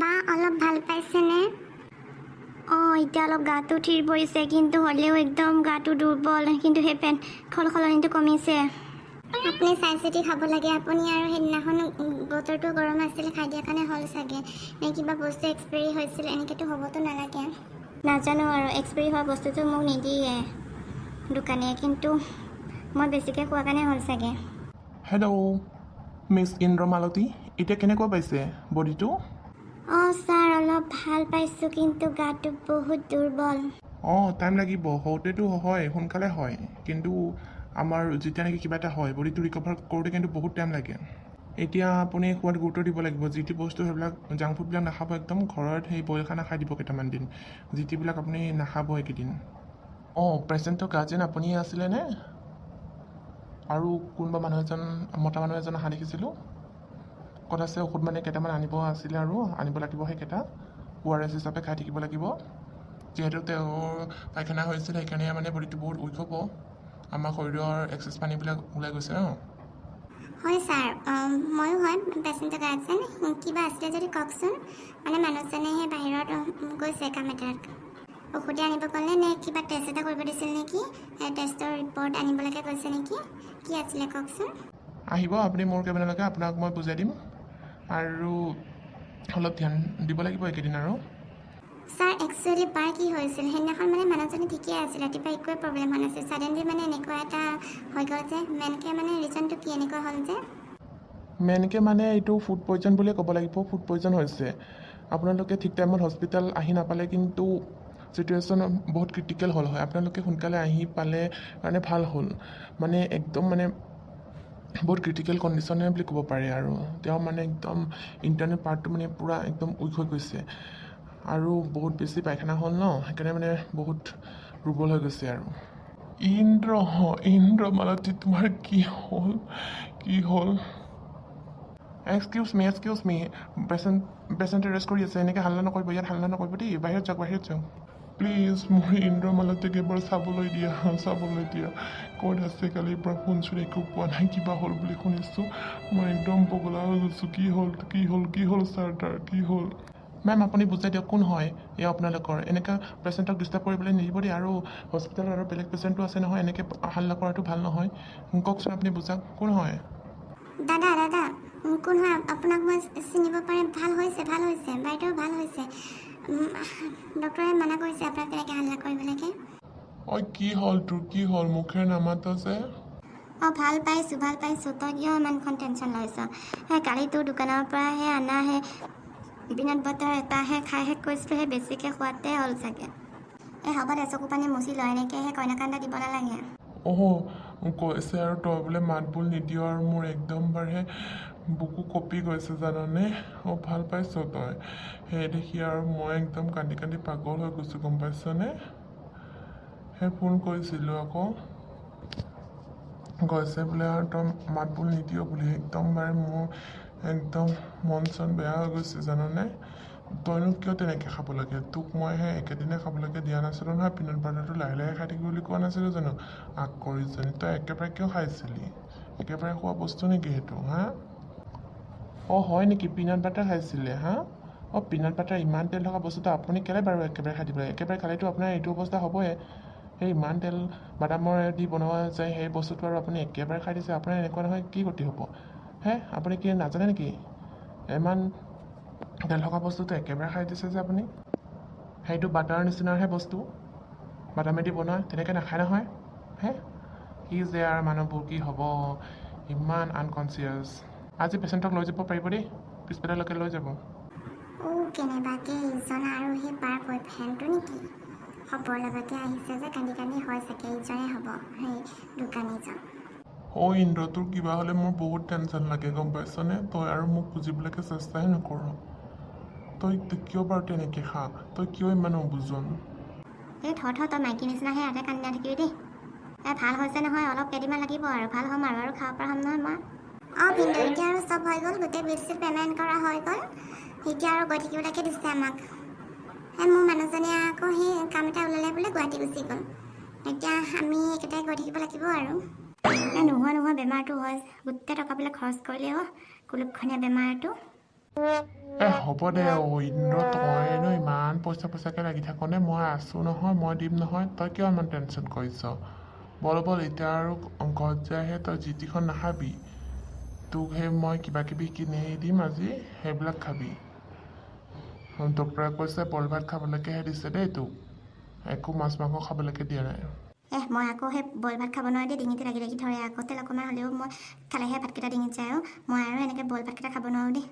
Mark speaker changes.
Speaker 1: বা অলপ ভাল পাইছেনে?
Speaker 2: এতিয়া অলপ গাটো থিৰ পৰিছে, কিন্তু হ'লেও একদম গাটো দুৰ্বল। কিন্তু সেই পেন খলখলনিটো কমিছে।
Speaker 1: আপুনি চাই চিতি খাব লাগে। আপুনি আৰু সেইদিনাখন বতৰটো গৰম আছিলে, খাই দিয়াৰ কাৰণে হ'ল চাগে। নে কিবা বস্তু এক্সপায়াৰী হৈছিল, এনেকৈতো হ'বতো নালাগে।
Speaker 2: নাজানো আৰু, এক্সপায়াৰী হোৱা বস্তুটো মোক নিদিয়ে দোকানীয়ে, কিন্তু মই বেছিকৈ খোৱাৰ কাৰণে হ'ল চাগে।
Speaker 3: হেল্ল' মিছ ইন্দ্ৰমালতী, এতিয়া কেনেকুৱা পাইছে বডিটো?
Speaker 2: ছাৰ অলপ ভাল পাইছোঁ, কিন্তু গাটো বহুত দুৰ্বল।
Speaker 3: টাইম লাগিব। হওঁতেতো হয়, সোনকালে হয়, কিন্তু আমাৰ যেতিয়া নেকি কিবা এটা হয় বডিটো ৰিকভাৰ কৰোঁতে কিন্তু বহুত টাইম লাগে। এতিয়া আপুনি খোৱাত গুৰুত্ব দিব লাগিব। যি টি বস্তু সেইবিলাক জাংক ফুডবিলাক নাখাব একদম। ঘৰত সেই বইল খানা খাই দিব কেইটামান দিন, যি টিবিলাক আপুনি নাখাব এইকেইদিন। পেচেণ্টৰ গাৰ্জেন আপুনিয়ে আছিলেনে? আৰু কোনোবা মানুহ এজন, মতা মানুহ এজন অহা দেখিছিলোঁ। ক'ত আছে? ঔষধ মানে কেইটামান আনিব আছিলে আৰু আনিব লাগিব। সেইকেইটা ORS হিচাপে খাই থাকিব লাগিব। যিহেতু তেওঁৰ পায়খানা হৈছিল, সেইকাৰণে মানে বডিটো বহুত উইক হ'ব। আমাৰ শৰীৰৰ এক্সেছ পানীবিলাক ওলাই গৈছে ন।
Speaker 1: হয় ছাৰ, ময়ো হয় পেচেণ্টৰ গাৰ্জেন। কিবা আছিলে যদি কওকচোন। মানে মানুহজনে সেই বাহিৰত গৈছে কাম এটাত। ঔষধি আনিব ক'লে নে কিবা টেষ্ট এটা কৰিব দিছিল নেকি? টেষ্টৰ ৰিপৰ্ট আনিবলৈকে কৈছে নেকি? কি আছিলে কওকচোন।
Speaker 3: আহিব আপুনি মোৰ কেবিনলৈকে, আপোনাক মই বুজাই দিম। আৰু অলপ ধ্যান দিব লাগিব এইকেইদিন আৰু।
Speaker 1: ছাৰ একচুৱেলি বাৰ কি হৈছিল, সেইদিনাখন মানে মানুহজনী ঠিকেই আছিল, ৰাতিপুৱা একোৱে প্ৰব্লেম হোৱা নাছিল। ছাডেনলি মানে এনেকুৱা এটা হৈ গ'ল যে, মেইনকৈ মানে ৰিজনটো কি এনেকুৱা হ'ল যে?
Speaker 3: মেইনকৈ মানে এইটো ফুড পয়জন বুলিয়ে ক'ব লাগিব। ফুড পয়জন হৈছে। আপোনালোকে ঠিক টাইমত হস্পিটেল আহি নাপালে কিন্তু চিটুৱেশ্যন বহুত ক্ৰিটিকেল হ'ল হয়। আপোনালোকে সোনকালে আহি পালে কাৰণে ভাল হ'ল। মানে একদম মানে বহুত ক্ৰিটিকেল কণ্ডিশ্যনে বুলি ক'ব পাৰে আৰু। তেওঁ মানে একদম ইণ্টাৰনেল পাৰ্টটো মানে পূৰা একদম উইক হৈ গৈছে, আৰু বহুত বেছি পায়খানা হ'ল ন, সেইকাৰণে মানে বহুত দুৰ্বল হৈ গৈছে আৰু। ইন্দ্ৰমালতী, তোমাৰ কি হ'ল? এক্সকিউজ মি, পেচেণ্টে ৰেষ্ট কৰি আছে। এনেকৈ হাল্লা নকৰিব, ইয়াত হাল্লা নকৰিব দেই। বাহিৰত যাওক। প্লিজ মোৰ ইন্দ্ৰমালতীক এবাৰ চাবলৈ দিয়া। ক'ত আছে? কালিৰ পৰা ফোনচোন একো পোৱা নাই। কিবা হ'ল বুলি শুনিছোঁ। মই একদম পগলা হৈ গৈছোঁ। কি হ'ল ছাৰ, তাৰ কি হ'ল? মেম আপুনি বুজাই দিয়ক, কোন হয় এয়া আপোনালোকৰ? এনেকৈ পেচেণ্টক ডিষ্টাৰ্ব কৰিবলৈ নিদিব দেই। আৰু হস্পিটেলত আৰু বেলেগ পেচেণ্টো আছে নহয়, এনেকৈ হাল্লা কৰাটো ভাল নহয়। কওকচোন আপুনি বুজাওক, কোন হয়?
Speaker 1: দাদা কোন হয়? আপোনাক মই চিনিব পাৰে। ভাল হৈছে বাইদেউ, ভাল হৈছে। ডক্টৰে মানা কৰিছে আপোনাক তেনেকৈ হাল্লা কৰিবলৈকে।
Speaker 3: কি হ'ল তোৰ? কি হ'ল? মুখেৰে নামাত যে?
Speaker 2: ভাল পাইছোঁ। তই কিয় ইমানখন টেনশ্যন লৈছ? কালি তোৰ দোকানৰ পৰা অনা পিনাট বাটাৰ এটাহে খাই শেষ কৰিছিলোঁ। বেছিকৈ খোৱাতে হ'ল চাগে। হ'ব দে, চকু পানী মুচি লয়। এনেকৈ কইনা কান্দা দিব নালাগে।
Speaker 3: কৈছে আৰু তই বোলে মাত বোল নিদিয়, আৰু মোৰ একদম বাৰে বুকু কঁপি গৈছে জানানে? ভাল পাইছ তই? সেই দেখি আৰু মই একদম কান্দি পাগল হৈ গৈছোঁ, গম পাইছনে? ফোন কৰিছিলোঁ আকৌ, কৈছে বোলে আৰু তই মাত বোল নিদিয় বুলি। একদম বাৰে মোৰ একদম মন চন বেয়া হৈ গৈছে জানানে? তইনো কিয় তেনেকৈ খাব লাগে? তোক মই একেদিনে খাবলৈকে দিয়া নাছিলোঁ নহয়। পিনাট বাটাৰটো লাহে খাই থাকিব বুলি কোৱা নাছিলোঁ জানো? আগ কৰিছনি তই একেবাৰে কিয় খাইছিলি? একেবাৰে খোৱা বস্তু নেকি সেইটো? হয় নেকি? পিনাট বাটাৰ খাইছিলে? পিনাট বাটাৰ ইমান তেল থকা বস্তুটো আপুনি কেলৈ বাৰু একেবাৰে খাই দিব লাগে? একেবাৰে খালেতো আপোনাৰ এইটো অৱস্থা হ'বই। সেই ইমান তেল বাদামৰ দি বনোৱা যায় সেই বস্তুটো, আৰু আপুনি একেবাৰে খাই দিছে। আপোনাৰ এনেকুৱা নহয় কি গতি হ'ব? আপুনি কি নাজানে নেকি? ইমান তেল থকা বস্তুটো একেবাৰে খাই দিছে যে আপুনি। সেইটো বাটাৰ নিচিনাৰহে বস্তু, বাদামেদি বনোৱা, তেনেকৈ নাখায় নহয়। কি যে আৰু মানুহবোৰ কি হ'ব, ইমান আনকনচিয়াছ। আজি পেচেণ্টক লৈ যাব পাৰিব দেই, পিছবেলালৈকে লৈ যাব।
Speaker 1: কেনেবাকৈ ইজন আৰু সেই বাৰ বয়ফ্ৰেণ্ডটো নেকি? খবৰ লগতে আহিছে যে, কান্দি হয় চাগে ইজনে হ'ব, সেই দোকানীজন।
Speaker 3: ইন্দ্ৰ, তোৰ কিবা হ'লে মোৰ বহুত টেনশ্যন লাগে, গম পাইছনে? তই আৰু মোক বুজিবলৈকে চেষ্টাই নকৰ। তই কিয় বাৰু তেনেকৈ তই কিয় ইমান অবুজন?
Speaker 2: তই মাইকী নিচিনাহে ইয়াতে কান্দি নাথাকিবি দেই। ভাল হৈছে নহয়, অলপ কেইদিনমান লাগিব আৰু ভাল হ'ম আৰু খাব পৰা হ'ম নহয় মই।
Speaker 1: ভিনদেউ, এতিয়া আৰু চব হৈ গ'ল, গোটেই বিল চিল পে'মেণ্ট কৰা হৈ গ'ল। এতিয়া আৰু গৈ থাকিবলৈকে দিছে আমাক। মোৰ মানুহজনীয়ে আকৌ সেই কাম এটা ওলালে বোলে, গুৱাহাটী গুচি গ'ল। এতিয়া আমি একেটাই গৈ থাকিব লাগিব আৰু।
Speaker 2: নোহোৱা বেমাৰটো হয়, গোটেই টকাবিলাক খৰচ কৰিলে কুলুপখনীয়া বেমাৰটো।
Speaker 3: হ'ব দে ইন্দ্ৰ তইনো ইমান পইচাকৈ লাগি থাকনে মই আছোঁ নহয় মই দিম নহয় তই কিয় ইমান টেনশ্যন কৰিছ বল এতিয়া আৰু ঘৰত যায়হে তই যি টিখন নাখাবি তোক সেই মই কিবাকিবি কিনি দিম আজি সেইবিলাক খাবি ডক্টৰে কৈছে বইল ভাত খাবলৈকেহে দিছে দেই তোক একো মাছ মাংস খাবলৈকে দিয়া নাই
Speaker 2: মই আকৌ সেই বইল ভাত খাব নোৱাৰোঁ দেই ডিঙিতে লাগি ধৰে আকৌ তেল অকণমান হ'লেও মই খালেহে ভাতকেইটা ডিঙিত যায় আৰু মই আৰু এনেকৈ বইল ভাতকেইটা খাব নোৱাৰোঁ দেই